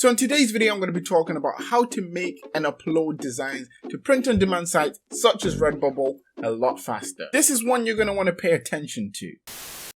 So in today's video, I'm going to be talking about how to make and upload designs to print-on-demand sites such as Redbubble a lot faster. This is one you're going to want to pay attention to.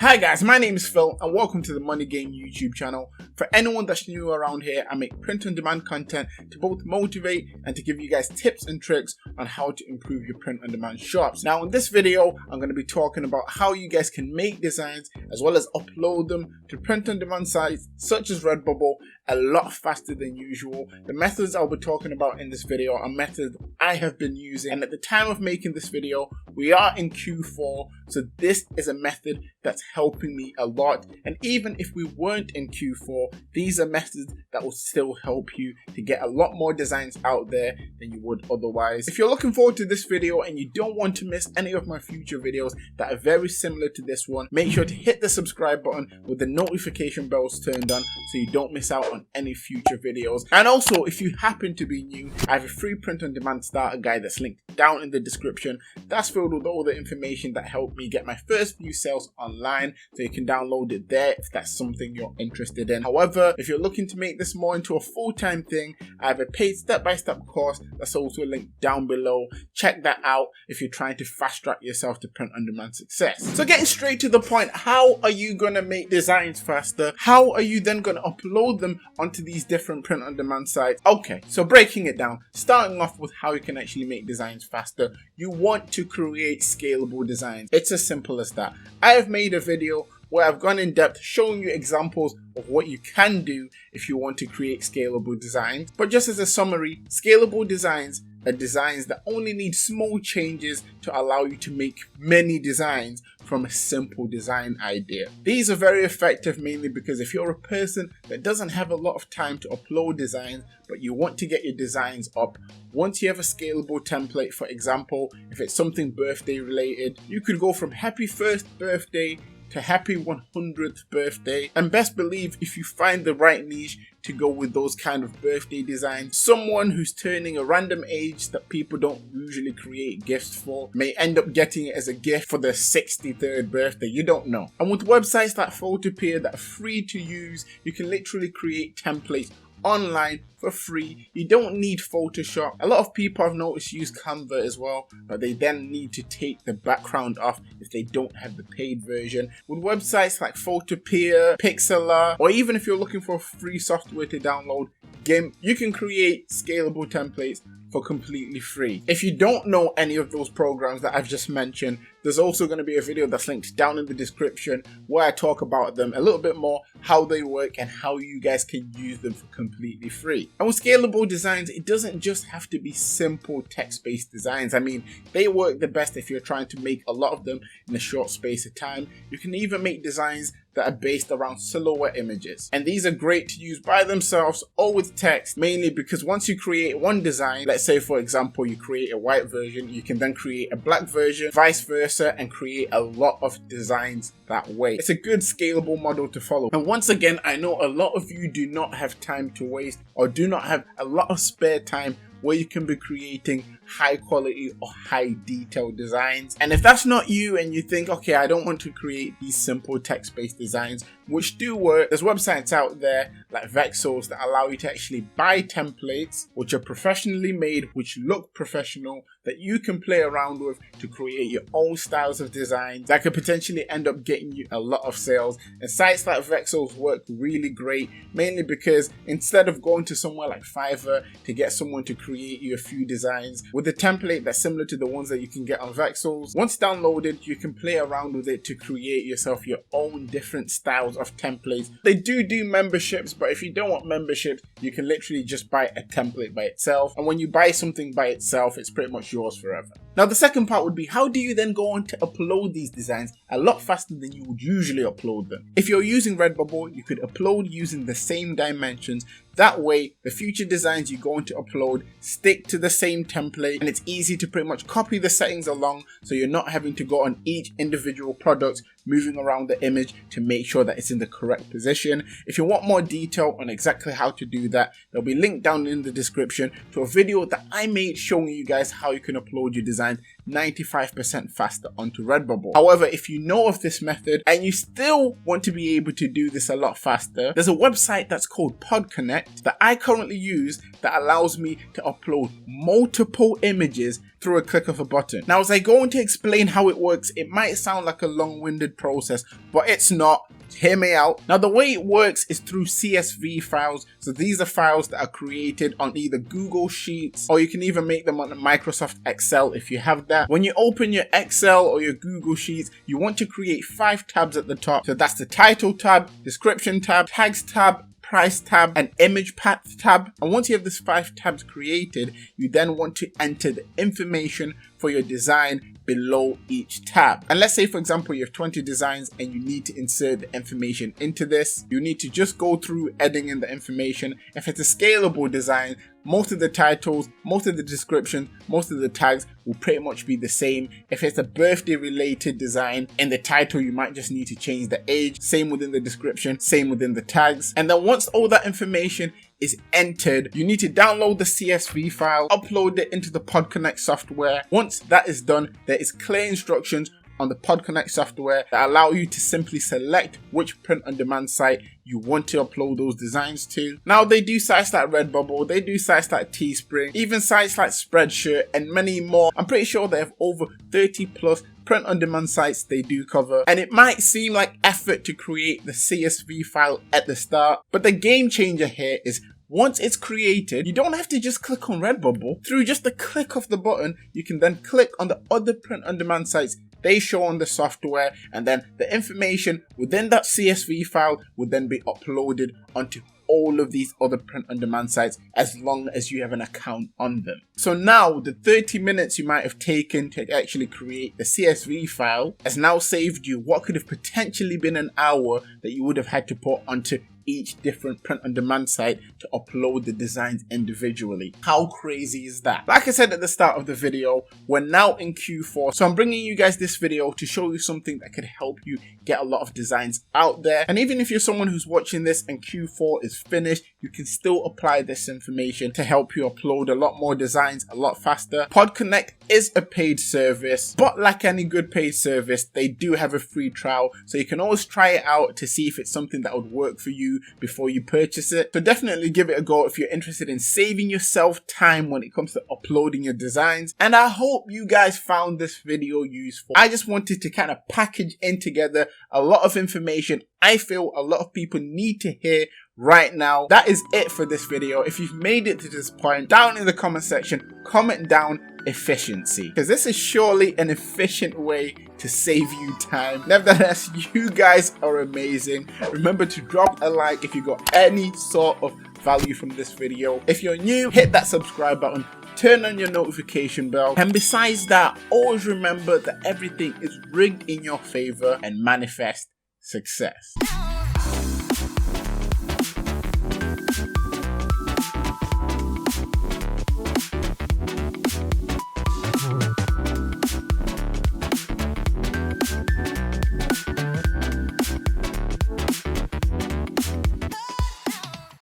Hi guys, my name is Phil and welcome to the Money Game YouTube channel. For anyone that's new around here, I make print-on-demand content to both motivate and to give you guys tips and tricks on how to improve your print-on-demand shops. Now in this video, I'm going to be talking about how you guys can make designs as well as upload them to print-on-demand sites such as Redbubble a lot faster than usual. The methods I'll be talking about in this video are methods I have been using, and at the time of making this video, we are in Q4, so this is a method that's helping me a lot. And even if we weren't in Q4, these are methods that will still help you to get a lot more designs out there than you would otherwise. If you're looking forward to this video and you don't want to miss any of my future videos that are very similar to this one, make sure to hit the subscribe button with the notification bells turned on so you don't miss out on any future videos. And also, if you happen to be new, I have a free print-on-demand starter guide that's linked down in the description. That's filled with all the information that helped me get my first few sales online, so you can download it there if that's something you're interested in. However, if you're looking to make this more into a full-time thing, I have a paid step-by-step course that's also linked down below. Check that out if you're trying to fast-track yourself to print-on-demand success. So getting straight to the point, how are you going to make designs faster? How are you then going to upload them onto these different print-on-demand sites? Okay, so breaking it down, starting off with how you can actually make designs faster, you want to create scalable designs. It's as simple as that. I have made a video where I've gone in depth showing you examples of what you can do if you want to create scalable designs. But just as a summary, scalable designs are designs that only need small changes to allow you to make many designs from a simple design idea. These are very effective mainly because if you're a person that doesn't have a lot of time to upload designs, but you want to get your designs up, once you have a scalable template, for example, if it's something birthday related, you could go from happy first birthday to happy 100th birthday. And best believe if you find the right niche to go with those kind of birthday designs, someone who's turning a random age that people don't usually create gifts for may end up getting it as a gift for their 63rd birthday. You don't know. And with websites like Photopea that are free to use, you can literally create templates online for free. You don't need Photoshop. A lot of people I've noticed use Canva as well, but they then need to take the background off if they don't have the paid version. With websites like Photopea, Pixlr, or even if you're looking for free software to download, GIMP, you can create scalable templates for completely free. If you don't know any of those programs that I've just mentioned, there's also going to be a video that's linked down in the description where I talk about them a little bit more, how they work and how you guys can use them for completely free. And with scalable designs, it doesn't just have to be simple text-based designs. I mean, they work the best if you're trying to make a lot of them in a short space of time. You can even make designs that are based around silhouette images. And these are great to use by themselves or with text, mainly because once you create one design, let's say for example, you create a white version, you can then create a black version, vice versa, and create a lot of designs that way. It's a good scalable model to follow. And once again, I know a lot of you do not have time to waste or do not have a lot of spare time where you can be creating high quality or high detail designs. And if that's not you and you think, okay, I don't want to create these simple text-based designs, which do work, there's websites out there like Vexels that allow you to actually buy templates which are professionally made, which look professional, that you can play around with to create your own styles of designs that could potentially end up getting you a lot of sales. And sites like Vexels work really great, mainly because instead of going to somewhere like Fiverr to get someone to create you a few designs, with a template that's similar to the ones that you can get on Vexels, once downloaded, you can play around with it to create yourself your own different styles of templates. They do memberships, but if you don't want memberships, you can literally just buy a template by itself. And when you buy something by itself, it's pretty much yours forever. Now the second part would be, how do you then go on to upload these designs a lot faster than you would usually upload them? If you're using Redbubble, you could upload using the same dimensions. That way, the future designs you're going to upload stick to the same template, and it's easy to pretty much copy the settings along, so you're not having to go on each individual product moving around the image to make sure that it's in the correct position. If you want more detail on exactly how to do that, there'll be a link down in the description to a video that I made showing you guys how you can upload your design 95% faster onto Redbubble. However, if you know of this method and you still want to be able to do this a lot faster, there's a website that's called PodConnect that I currently use that allows me to upload multiple images through a click of a button. Now, as I go on to explain how it works, it might sound like a long-winded process, but it's not. Hear me out. Now, the way it works is through CSV files. So these are files that are created on either Google Sheets, or you can even make them on Microsoft Excel if you have that. When you open your Excel or your Google Sheets, you want to create 5 tabs at the top. So that's the title tab, description tab, tags tab, price tab, and image path tab. And once you have these 5 tabs created, you then want to enter the information for your design below each tab. And let's say, for example, you have 20 designs and you need to insert the information into this. You need to just go through editing in the information. If it's a scalable design, most of the titles, most of the description, most of the tags will pretty much be the same. If it's a birthday related design, in the title you might just need to change the age, same within the description, same within the tags. And then once all that information is entered, you need to download the CSV file, upload it into the PodConnect software. Once that is done, there is clear instructions on the PodConnect software that allow you to simply select which print-on-demand site you want to upload those designs to. Now, they do sites like Redbubble, they do sites like Teespring, even sites like Spreadshirt, and many more. I'm pretty sure they have over 30 plus print-on-demand sites they do cover, and it might seem like effort to create the CSV file at the start, but the game changer here is once it's created, you don't have to just click on Redbubble. Through just the click of the button, you can then click on the other print-on-demand sites they show on the software, and then the information within that CSV file would then be uploaded onto all of these other print-on-demand sites as long as you have an account on them. So now the 30 minutes you might have taken to actually create the CSV file has now saved you what could have potentially been an hour that you would have had to put onto each different print-on-demand site to upload the designs individually. How crazy is that? Like I said at the start of the video, we're now in Q4, so I'm bringing you guys this video to show you something that could help you get a lot of designs out there. And even if you're someone who's watching this and Q4 is finished, you can still apply this information to help you upload a lot more designs a lot faster. PodConnect is a paid service, but like any good paid service, they do have a free trial, so you can always try it out to see if it's something that would work for you before you purchase it. So definitely give it a go if you're interested in saving yourself time when it comes to uploading your designs. And I hope you guys found this video useful. I just wanted to kind of package in together a lot of information I feel a lot of people need to hear right now. That is it for this video. If you've made it to this point, down in the comment section, comment down efficiency, because this is surely an efficient way to save you time. Nevertheless, you guys are amazing. Remember to drop a like if you got any sort of value from this video. If you're new, hit that subscribe button, turn on your notification bell, and besides that, always remember that everything is rigged in your favor and manifest success.